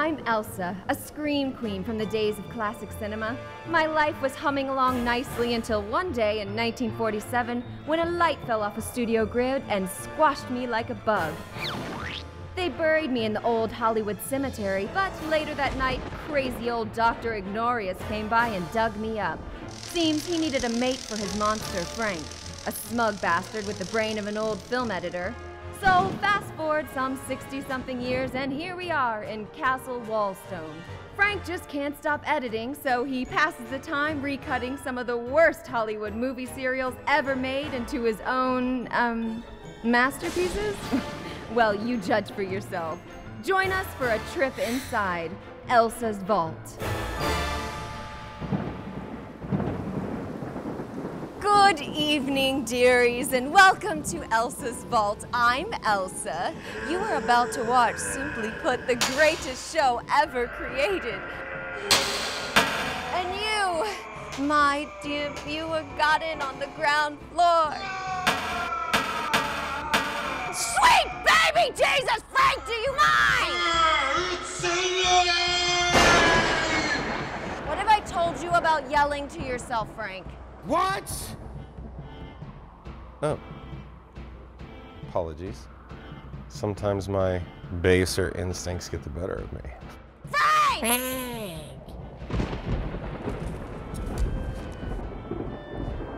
I'm Elsa, a scream queen from the days of classic cinema. My life was humming along nicely until one day in 1947 when a light fell off a studio grid and squashed me like a bug. They buried me in the old Hollywood cemetery, but later that night, crazy old Dr. Ignorius came by and dug me up. Seems he needed a mate for his monster, Frank, a smug bastard with the brain of an old film editor. So fast forward some 60-something years, and here we are in Castle Wallstone. Frank just can't stop editing, so he passes the time recutting some of the worst Hollywood movie serials ever made into his own, masterpieces? Well, you judge for yourself. Join us for a trip inside Elsa's vault. Good evening, dearies, and welcome to Elsa's Vault. I'm Elsa. You are about to watch, simply put, the greatest show ever created. And you, my dear viewer, got in on the ground floor. Sweet baby Jesus, Frank, do you mind? What have I told you about yelling to yourself, Frank? What? Oh. Apologies. Sometimes my baser instincts get the better of me. Frank!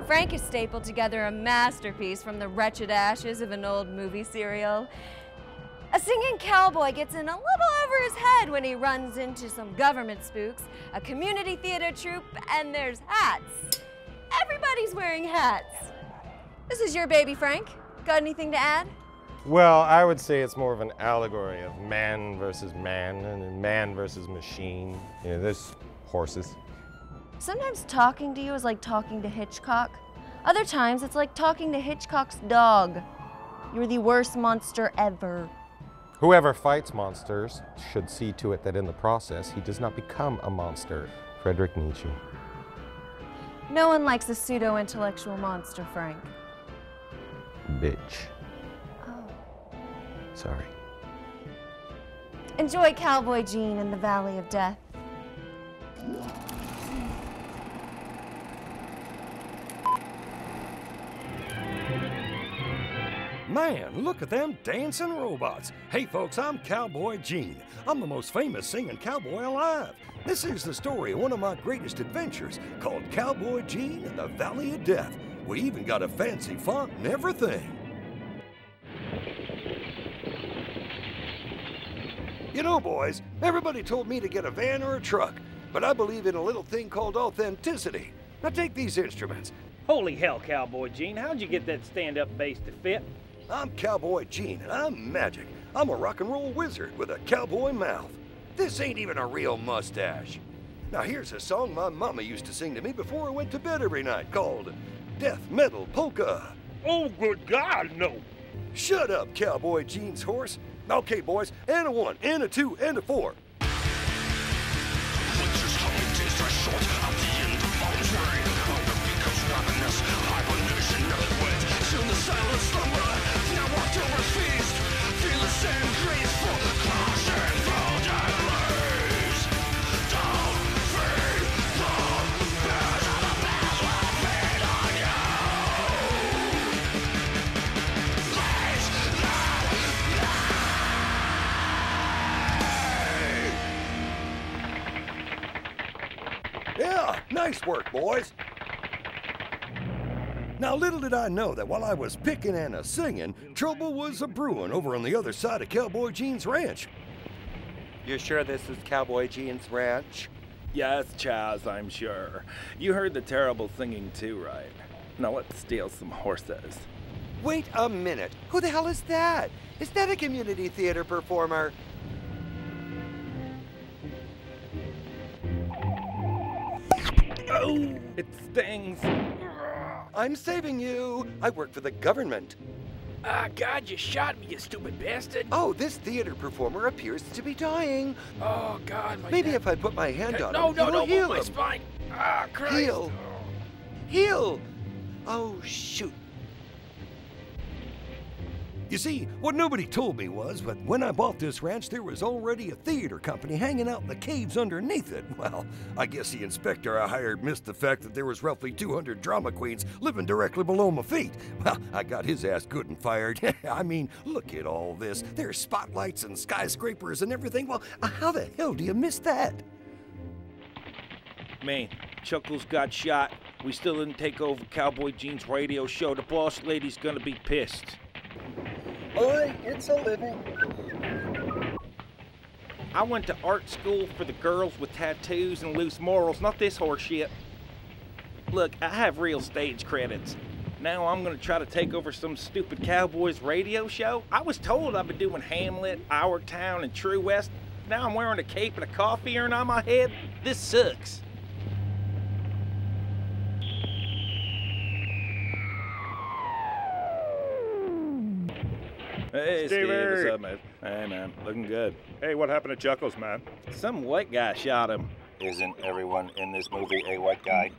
Frank has stapled together a masterpiece from the wretched ashes of an old movie serial. A singing cowboy gets in a little over his head when he runs into some government spooks, a community theater troupe, and there's hats. Everybody's wearing hats. This is your baby, Frank. Got anything to add? Well, I would say it's more of an allegory of man versus man and man versus machine. You know, there's horses. Sometimes talking to you is like talking to Hitchcock. Other times it's like talking to Hitchcock's dog. You're the worst monster ever. Whoever fights monsters should see to it that in the process he does not become a monster. Friedrich Nietzsche. No one likes a pseudo-intellectual monster, Frank. Bitch. Oh. Sorry. Enjoy Cowboy Gene in the Valley of Death. Man, look at them dancing robots. Hey folks, I'm Cowboy Gene. I'm the most famous singing cowboy alive. This is the story of one of my greatest adventures called Cowboy Gene in the Valley of Death. We even got a fancy font and everything. You know, boys, everybody told me to get a van or a truck, but I believe in a little thing called authenticity. Now take these instruments. Holy hell, Cowboy Gene, how'd you get that stand-up bass to fit? I'm Cowboy Gene, and I'm magic. I'm a rock and roll wizard with a cowboy mouth. This ain't even a real mustache. Now here's a song my mama used to sing to me before I went to bed every night called Death Metal Polka. Oh, good God, no. Shut up, Cowboy Gene's horse. Okay, boys, and a 1, and a 2, and a 4. Yeah, nice work, boys. Now, little did I know that while I was picking and a-singing, trouble was a-brewing over on the other side of Cowboy Gene's ranch. You sure this is Cowboy Gene's ranch? Yes, Chaz, I'm sure. You heard the terrible singing too, right? Now let's steal some horses. Wait a minute. Who the hell is that? Is that a community theater performer? Oh, it stings. I'm saving you. I work for the government. Ah, God, you shot me, you stupid bastard. Oh, this theater performer appears to be dying. Oh, God, my Maybe neck. if I put my hand on No, him, no, it'll no, heal my him. spine. Ah, Christ. Heal. Heal. Oh, shoot. You see, what nobody told me was that when I bought this ranch, there was already a theater company hanging out in the caves underneath it. Well, I guess the inspector I hired missed the fact that there was roughly 200 drama queens living directly below my feet. Well, I got his ass good and fired. I mean, look at all this. There's spotlights and skyscrapers and everything. Well, how the hell do you miss that? Man, Chuckles got shot. We still didn't take over Cowboy Gene's radio show. The boss lady's gonna be pissed. Boy, it's a living. I went to art school for the girls with tattoos and loose morals, not this horse shit. Look, I have real stage credits. Now I'm gonna try to take over some stupid Cowboys radio show? I was told I've been doing Hamlet, Our Town, and True West. Now I'm wearing a cape and a coffee urn on my head? This sucks. Hey, Steve, what's up, man? Hey, man, looking good. Hey, what happened to Chuckles, man? Some white guy shot him. Isn't everyone in this movie a white guy?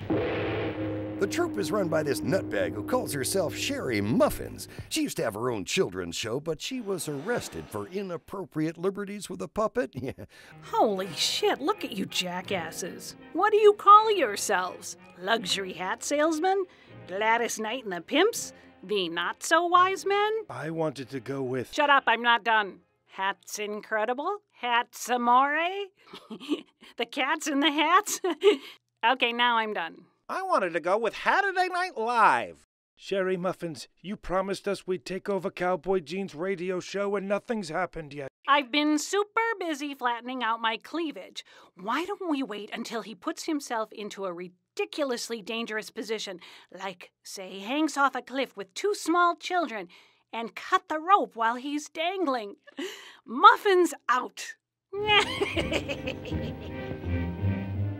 The troupe is run by this nutbag who calls herself Sherry Muffins. She used to have her own children's show, but she was arrested for inappropriate liberties with a puppet. Yeah. Holy shit, look at you jackasses. What do you call yourselves? Luxury hat salesmen? Gladys Knight and the Pimps? The not-so-wise men? I wanted to go with... Shut up, I'm not done. Hats Incredible? Hats Amore? The cats in the hats? Okay, now I'm done. I wanted to go with Saturday Night Live. Sherry Muffins, you promised us we'd take over Cowboy Gene's radio show and nothing's happened yet. I've been super busy flattening out my cleavage. Why don't we wait until he puts himself into a ridiculously dangerous position, like, say, hangs off a cliff with 2 small children, and cut the rope while he's dangling? Muffins out!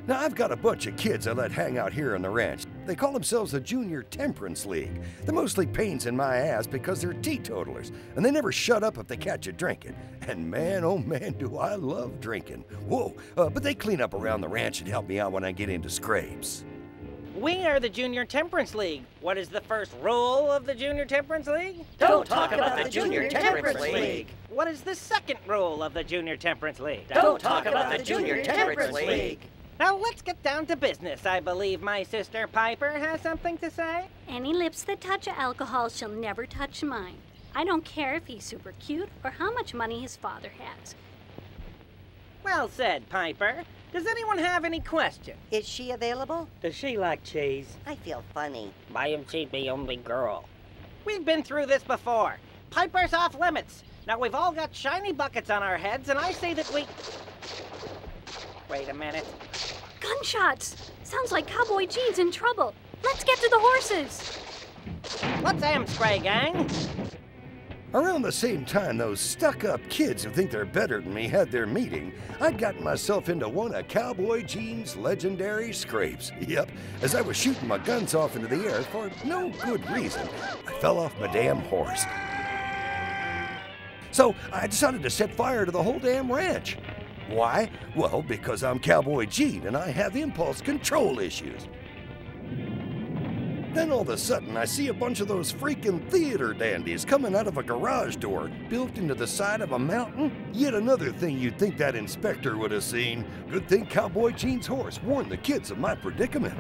Now, I've got a bunch of kids I let hang out here on the ranch. They call themselves the Junior Temperance League. They're mostly pains in my ass because they're teetotalers, and they never shut up if they catch you drinking. And man, oh man, do I love drinking. Whoa, but they clean up around the ranch and help me out when I get into scrapes. We are the Junior Temperance League. What is the first rule of the Junior Temperance League? Don't talk about the Junior Temperance League. What is the second rule of the Junior Temperance League? Don't talk about the Junior Temperance League. Now let's get down to business. I believe my sister Piper has something to say. Any lips that touch alcohol shall never touch mine. I don't care if he's super cute or how much money his father has. Well said, Piper. Does anyone have any questions? Is she available? Does she like cheese? I feel funny. I am she the only girl. We've been through this before. Piper's off limits. Now we've all got shiny buckets on our heads, and I say that we... Wait a minute. Gunshots! Sounds like Cowboy Gene's in trouble. Let's get to the horses. Let's spray, gang. Around the same time those stuck-up kids who think they're better than me had their meeting, I'd gotten myself into one of Cowboy Gene's legendary scrapes. Yep, as I was shooting my guns off into the air for no good reason, I fell off my damn horse. So I decided to set fire to the whole damn ranch. Why? Well, because I'm Cowboy Gene and I have impulse control issues. Then all of a sudden, I see a bunch of those freaking theater dandies coming out of a garage door built into the side of a mountain. Yet another thing you'd think that inspector would have seen. Good thing Cowboy Gene's horse warned the kids of my predicament.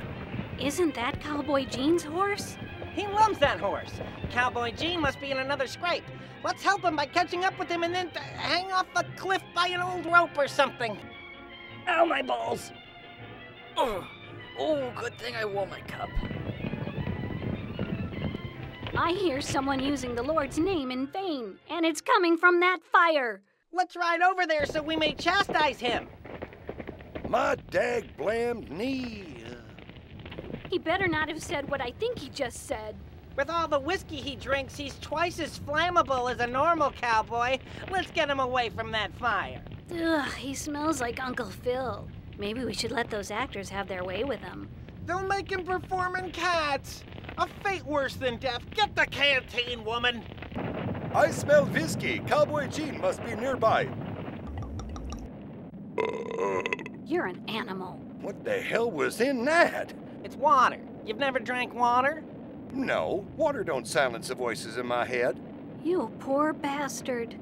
Isn't that Cowboy Gene's horse? He loves that horse. Cowboy Gene must be in another scrape. Let's help him by catching up with him and then hang off a cliff by an old rope or something. Ow, my balls. Oh, good thing I wore my cup. I hear someone using the Lord's name in vain, and it's coming from that fire. Let's ride over there so we may chastise him. My dag-blammed knee. He better not have said what I think he just said. With all the whiskey he drinks, he's twice as flammable as a normal cowboy. Let's get him away from that fire. Ugh, he smells like Uncle Phil. Maybe we should let those actors have their way with him. They'll make him perform in Cats. A fate worse than death. Get the canteen, woman. I smell whiskey. Cowboy Gene must be nearby. You're an animal. What the hell was in that? It's water. You've never drank water? No, water don't silence the voices in my head. You poor bastard.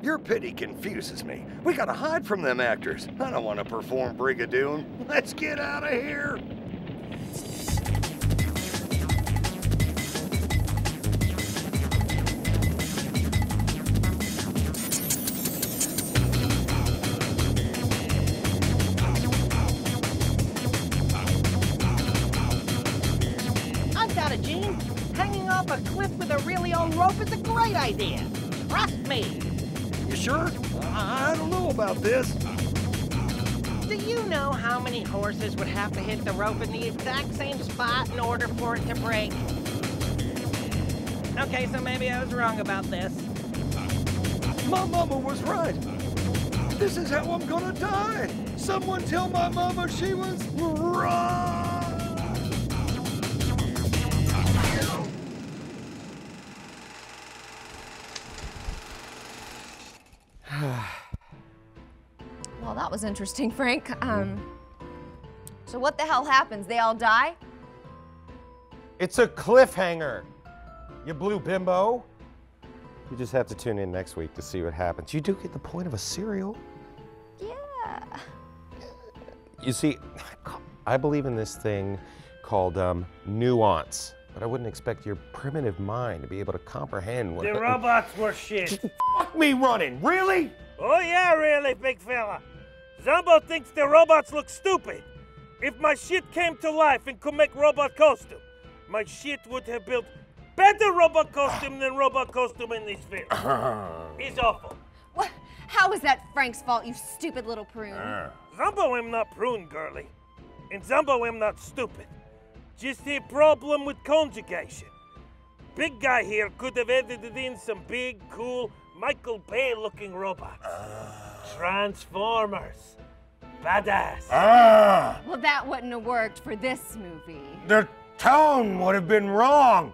Your pity confuses me. We gotta hide from them actors. I don't want to perform Brigadoon. Let's get out of here. I've got it, Gene. Hanging off a cliff with a really old rope is a great idea. Trust me. You sure? I don't know about this. Do you know how many horses would have to hit the rope in the exact same spot in order for it to break? Okay, so maybe I was wrong about this. My mama was right. This is how I'm gonna die. Someone tell my mama she was right. Well, that was interesting, Frank. So what the hell happens? They all die? It's a cliffhanger, you blue bimbo. You just have to tune in next week to see what happens. You do get the point of a serial. Yeah. You see, I believe in this thing called nuance, but I wouldn't expect your primitive mind to be able to comprehend what... The robots were shit. Fuck me running, really? Oh yeah, really, big fella. Zombo thinks the robots look stupid. If my shit came to life and could make robot costume, my shit would have built better robot costume than robot costume in this film. It's awful. What? How is that Frank's fault, you stupid little prune? Zombo am not prune, girly. And Zombo am not stupid. Just a problem with conjugation. Big guy here could have edited in some big, cool, Michael Bay-looking robots. Transformers. Badass. Well, that wouldn't have worked for this movie. The tone would have been wrong.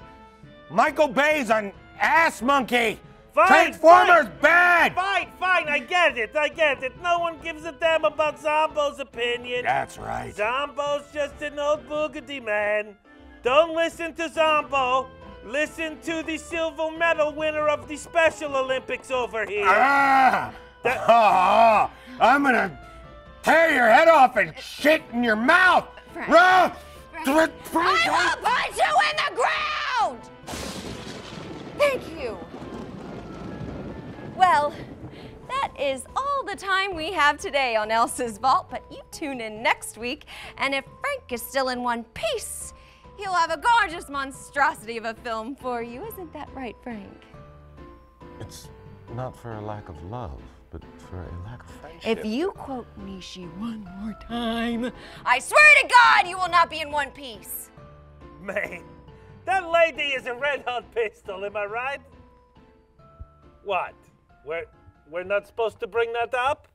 Michael Bay's an ass monkey. Fine, Transformers bad. Fine, I get it. No one gives a damn about Zombo's opinion. That's right. Zombo's just an old boogity man. Don't listen to Zombo. Listen to the silver medal winner of the Special Olympics over here. I'm gonna tear your head off and shit in your mouth. Frank. Run! I will punch you in the ground! Thank you. Well, that is all the time we have today on Elsa's Vault, but you tune in next week, and if Frank is still in one piece, he'll have a gorgeous monstrosity of a film for you. Isn't that right, Frank? It's not for a lack of love, but for a lack of friendship. If you quote Nishi one more time, I swear to God you will not be in one piece. Man, that lady is a red-hot pistol, am I right? What? We're not supposed to bring that up?